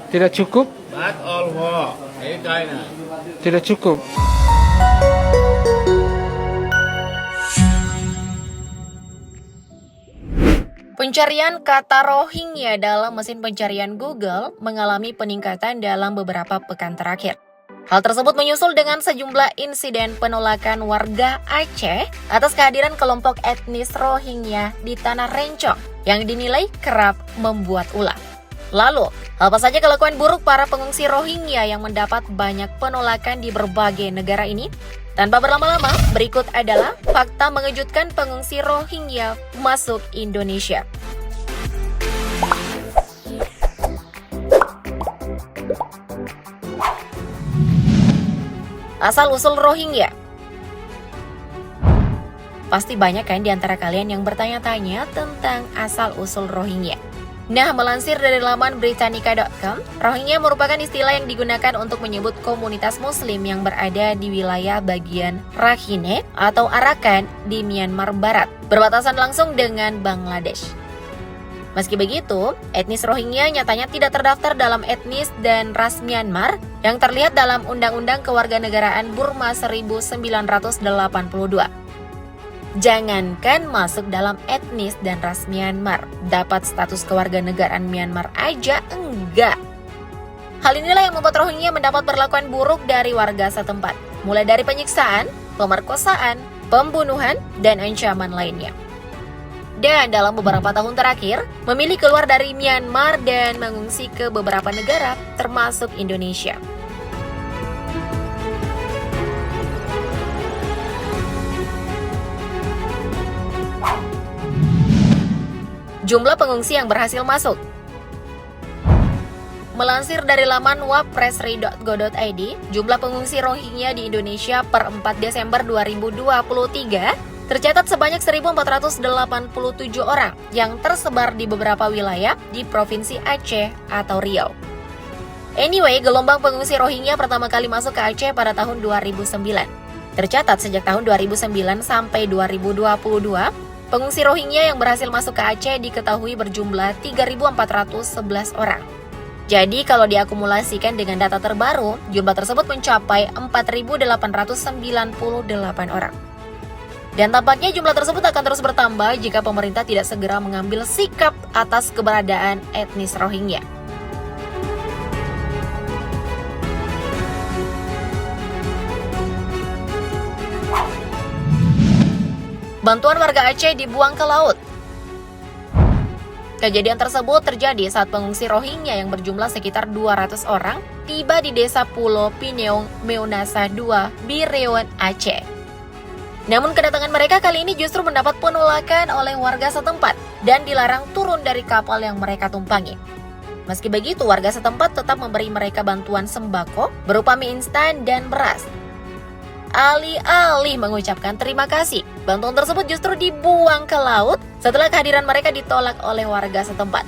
Tidak cukup? That's all war. In China. Tidak cukup. Pencarian kata Rohingya dalam mesin pencarian Google mengalami peningkatan dalam beberapa pekan terakhir. Hal tersebut menyusul dengan sejumlah insiden penolakan warga Aceh atas kehadiran kelompok etnis Rohingya di Tanah Rencong yang dinilai kerap membuat ulah. Lalu, apa saja kelakuan buruk para pengungsi Rohingya yang mendapat banyak penolakan di berbagai negara ini? Tanpa berlama-lama, berikut adalah fakta mengejutkan pengungsi Rohingya masuk Indonesia. Asal-usul Rohingya. Pasti banyak kan di antara kalian yang bertanya-tanya tentang asal-usul Rohingya. Nah, melansir dari laman Britannica.com, Rohingya merupakan istilah yang digunakan untuk menyebut komunitas muslim yang berada di wilayah bagian Rakhine atau Arakan di Myanmar Barat, berbatasan langsung dengan Bangladesh. Meski begitu, etnis Rohingya nyatanya tidak terdaftar dalam etnis dan ras Myanmar yang terlihat dalam Undang-Undang Kewarganegaraan Burma 1982. Jangankan masuk dalam etnis dan ras Myanmar, dapat status kewarganegaraan Myanmar aja enggak. Hal inilah yang membuat Rohingya mendapat perlakuan buruk dari warga setempat, mulai dari penyiksaan, pemerkosaan, pembunuhan, dan ancaman lainnya. Dan dalam beberapa tahun terakhir, memilih keluar dari Myanmar dan mengungsi ke beberapa negara, termasuk Indonesia. Jumlah pengungsi yang berhasil masuk. Melansir dari laman wappresri.go.id, jumlah pengungsi Rohingya di Indonesia per 4 Desember 2023 tercatat sebanyak 1.487 orang yang tersebar di beberapa wilayah di Provinsi Aceh atau Riau. Anyway, gelombang pengungsi Rohingya pertama kali masuk ke Aceh pada tahun 2009. Tercatat sejak tahun 2009 sampai 2022, pengungsi Rohingya yang berhasil masuk ke Aceh diketahui berjumlah 3.411 orang. Jadi kalau diakumulasikan dengan data terbaru, jumlah tersebut mencapai 4.898 orang. Dan tampaknya jumlah tersebut akan terus bertambah jika pemerintah tidak segera mengambil sikap atas keberadaan etnis Rohingya. Bantuan warga Aceh dibuang ke laut. Kejadian tersebut terjadi saat pengungsi Rohingya yang berjumlah sekitar 200 orang tiba di desa Pulau Pineong, Meunasa 2, Bireuen, Aceh. Namun kedatangan mereka kali ini justru mendapat penolakan oleh warga setempat dan dilarang turun dari kapal yang mereka tumpangi. Meski begitu, warga setempat tetap memberi mereka bantuan sembako berupa mie instan dan beras. Alih-alih mengucapkan terima kasih, bantuan tersebut justru dibuang ke laut setelah kehadiran mereka ditolak oleh warga setempat.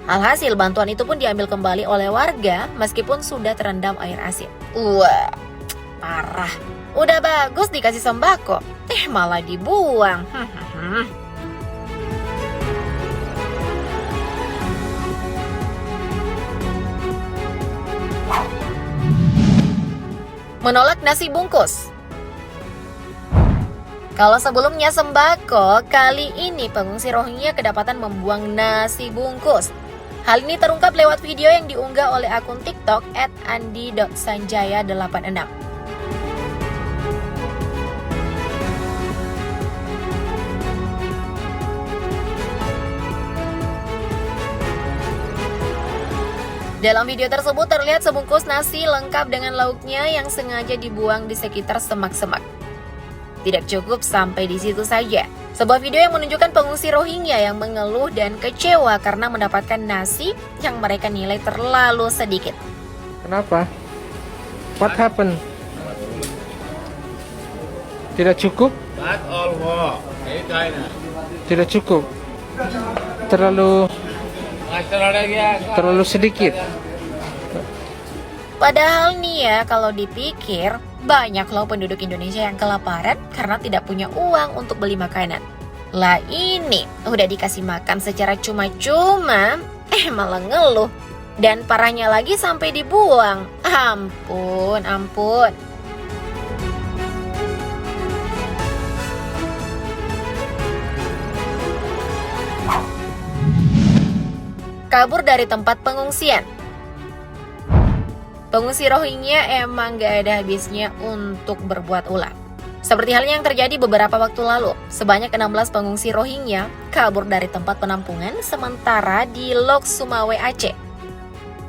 Alhasil, bantuan itu pun diambil kembali oleh warga meskipun sudah terendam air asin. Wah, parah. Udah bagus dikasih sembako, malah dibuang. Menolak nasi bungkus. Kalau sebelumnya sembako, kali ini pengungsi Rohingya kedapatan membuang nasi bungkus. Hal ini terungkap lewat video yang diunggah oleh akun TikTok @andi.sanjaya86. Dalam video tersebut terlihat sebungkus nasi lengkap dengan lauknya yang sengaja dibuang di sekitar semak-semak. Tidak cukup sampai di situ saja. Sebuah video yang menunjukkan pengungsi Rohingya yang mengeluh dan kecewa karena mendapatkan nasi yang mereka nilai terlalu sedikit. Kenapa? What happened? Tidak cukup? That's all war. In China. Tidak cukup. Terlalu sedikit. Padahal nih ya, kalau dipikir, banyak loh penduduk Indonesia yang kelaparan karena tidak punya uang untuk beli makanan. Lah ini, udah dikasih makan secara cuma-cuma, malah ngeluh. Dan parahnya lagi sampai dibuang. Ampun, ampun. Kabur dari tempat pengungsian. Pengungsi Rohingya emang gak ada habisnya untuk berbuat ulah. Seperti halnya yang terjadi beberapa waktu lalu, sebanyak 16 pengungsi Rohingya kabur dari tempat penampungan sementara di Lok Sumawe, Aceh.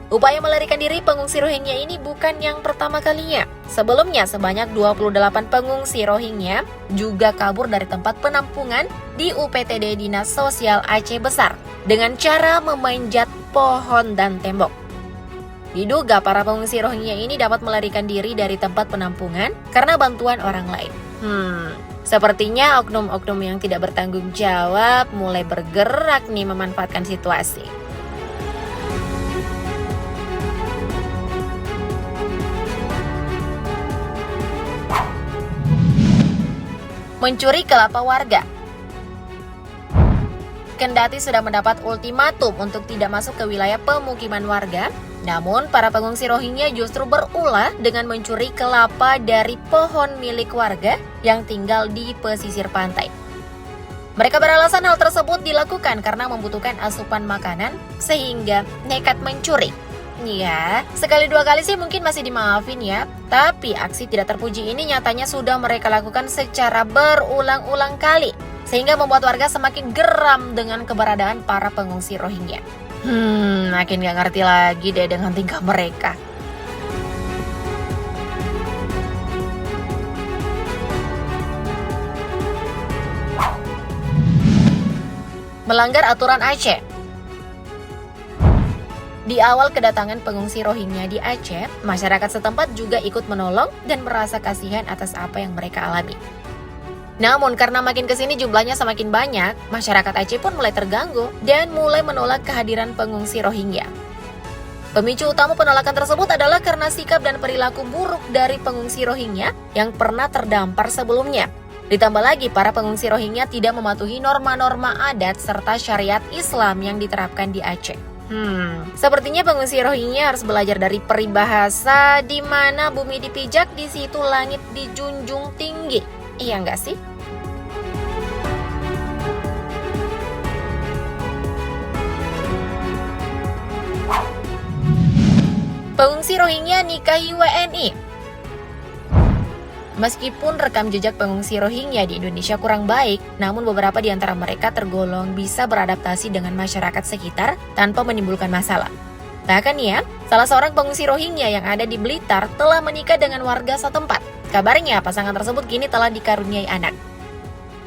Upaya melarikan diri pengungsi Rohingya ini bukan yang pertama kalinya. Sebelumnya, sebanyak 28 pengungsi Rohingya juga kabur dari tempat penampungan di UPTD Dinas Sosial Aceh Besar dengan cara memanjat pohon dan tembok. Diduga para pengungsi Rohingya ini dapat melarikan diri dari tempat penampungan karena bantuan orang lain. Sepertinya oknum-oknum yang tidak bertanggung jawab mulai bergerak nih memanfaatkan situasi. Mencuri kelapa warga. Kendati sudah mendapat ultimatum untuk tidak masuk ke wilayah pemukiman warga, namun para pengungsi Rohingya justru berulah dengan mencuri kelapa dari pohon milik warga yang tinggal di pesisir pantai. Mereka beralasan hal tersebut dilakukan karena membutuhkan asupan makanan sehingga nekat mencuri. Ya, sekali dua kali sih mungkin masih dimaafin ya, tapi aksi tidak terpuji ini nyatanya sudah mereka lakukan secara berulang-ulang kali, sehingga membuat warga semakin geram dengan keberadaan para pengungsi Rohingya. Makin gak ngerti lagi deh dengan tingkah mereka. Melanggar aturan Aceh. Di awal kedatangan pengungsi Rohingya di Aceh, masyarakat setempat juga ikut menolong dan merasa kasihan atas apa yang mereka alami. Namun karena makin kesini jumlahnya semakin banyak, masyarakat Aceh pun mulai terganggu dan mulai menolak kehadiran pengungsi Rohingya. Pemicu utama penolakan tersebut adalah karena sikap dan perilaku buruk dari pengungsi Rohingya yang pernah terdampar sebelumnya. Ditambah lagi para pengungsi Rohingya tidak mematuhi norma-norma adat serta syariat Islam yang diterapkan di Aceh. Sepertinya pengungsi Rohingya harus belajar dari peribahasa di mana bumi dipijak, di situ langit dijunjung tinggi. Iya nggak sih? Pengungsi Rohingya nikahi WNI. Meskipun rekam jejak pengungsi Rohingya di Indonesia kurang baik, namun beberapa di antara mereka tergolong bisa beradaptasi dengan masyarakat sekitar tanpa menimbulkan masalah. Bahkan ya, salah seorang pengungsi Rohingya yang ada di Blitar telah menikah dengan warga setempat. Kabarnya pasangan tersebut kini telah dikaruniai anak.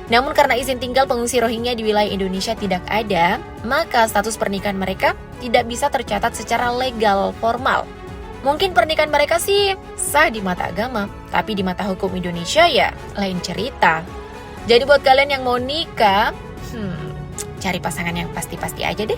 Namun karena izin tinggal pengungsi Rohingya di wilayah Indonesia tidak ada, maka status pernikahan mereka tidak bisa tercatat secara legal formal. Mungkin pernikahan mereka sih sah di mata agama, tapi di mata hukum Indonesia ya lain cerita. Jadi buat kalian yang mau nikah, cari pasangan yang pasti-pasti aja deh.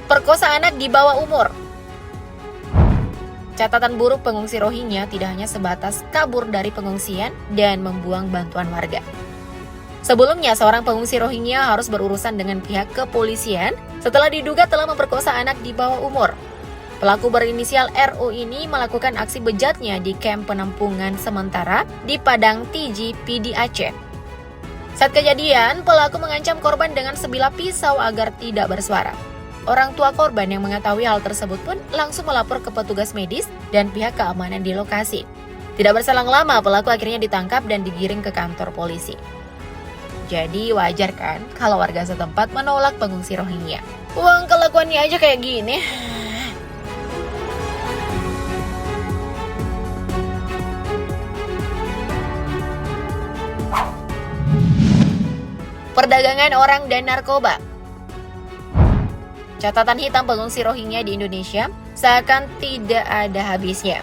Perkosa anak di bawah umur. Catatan buruk pengungsi Rohingya tidak hanya sebatas kabur dari pengungsian dan membuang bantuan warga. Sebelumnya, seorang pengungsi Rohingya harus berurusan dengan pihak kepolisian setelah diduga telah memperkosa anak di bawah umur. Pelaku berinisial RO ini melakukan aksi bejatnya di kamp penampungan sementara di Padang Tiji, PD Aceh. Saat kejadian, pelaku mengancam korban dengan sebilah pisau agar tidak bersuara. Orang tua korban yang mengetahui hal tersebut pun langsung melapor ke petugas medis dan pihak keamanan di lokasi. Tidak berselang lama, pelaku akhirnya ditangkap dan digiring ke kantor polisi. Jadi wajar kan kalau warga setempat menolak pengungsi Rohingya. Wah, kelakuannya aja kayak gini. Perdagangan orang dan narkoba. Catatan hitam pengungsi Rohingya di Indonesia seakan tidak ada habisnya.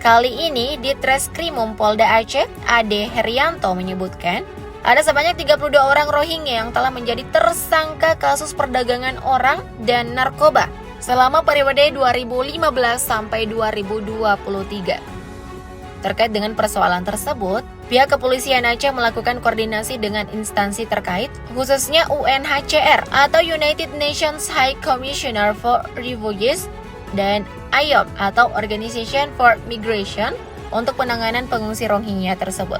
Kali ini di Treskrimum Polda Aceh, Ade Herianto menyebutkan ada sebanyak 32 orang Rohingya yang telah menjadi tersangka kasus perdagangan orang dan narkoba selama periode 2015 sampai 2023. Terkait dengan persoalan tersebut, pihak kepolisian Aceh melakukan koordinasi dengan instansi terkait, khususnya UNHCR atau United Nations High Commissioner for Refugees dan IOM atau Organization for Migration untuk penanganan pengungsi Rohingya tersebut.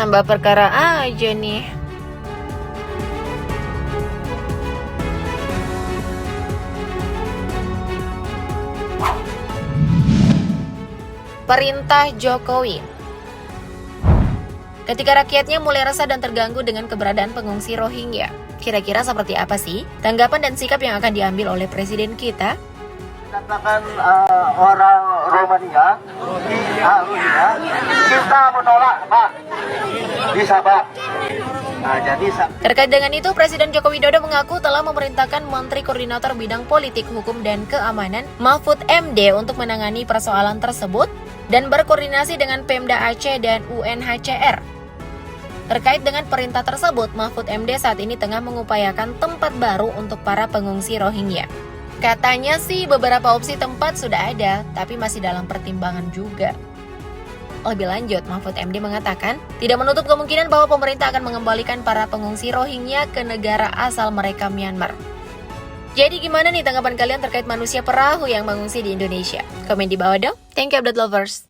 Nambah perkara aja nih. Perintah Jokowi. Ketika rakyatnya mulai resah dan terganggu dengan keberadaan pengungsi Rohingya, kira-kira seperti apa sih tanggapan dan sikap yang akan diambil oleh presiden kita? Katakan orang Romania, Rohingya, kita menolak, Pak. Bisa, Pak. Nah, jadi terkait dengan itu, Presiden Joko Widodo mengaku telah memerintahkan Menteri Koordinator Bidang Politik, Hukum, dan Keamanan Mahfud MD untuk menangani persoalan tersebut dan berkoordinasi dengan Pemda Aceh dan UNHCR. Terkait dengan perintah tersebut, Mahfud MD saat ini tengah mengupayakan tempat baru untuk para pengungsi Rohingya. Katanya sih beberapa opsi tempat sudah ada, tapi masih dalam pertimbangan juga. Lebih lanjut, Mahfud MD mengatakan tidak menutup kemungkinan bahwa pemerintah akan mengembalikan para pengungsi Rohingya ke negara asal mereka, Myanmar. Jadi gimana nih tanggapan kalian terkait manusia perahu yang mengungsi di Indonesia? Komen di bawah dong. Thank you, update lovers.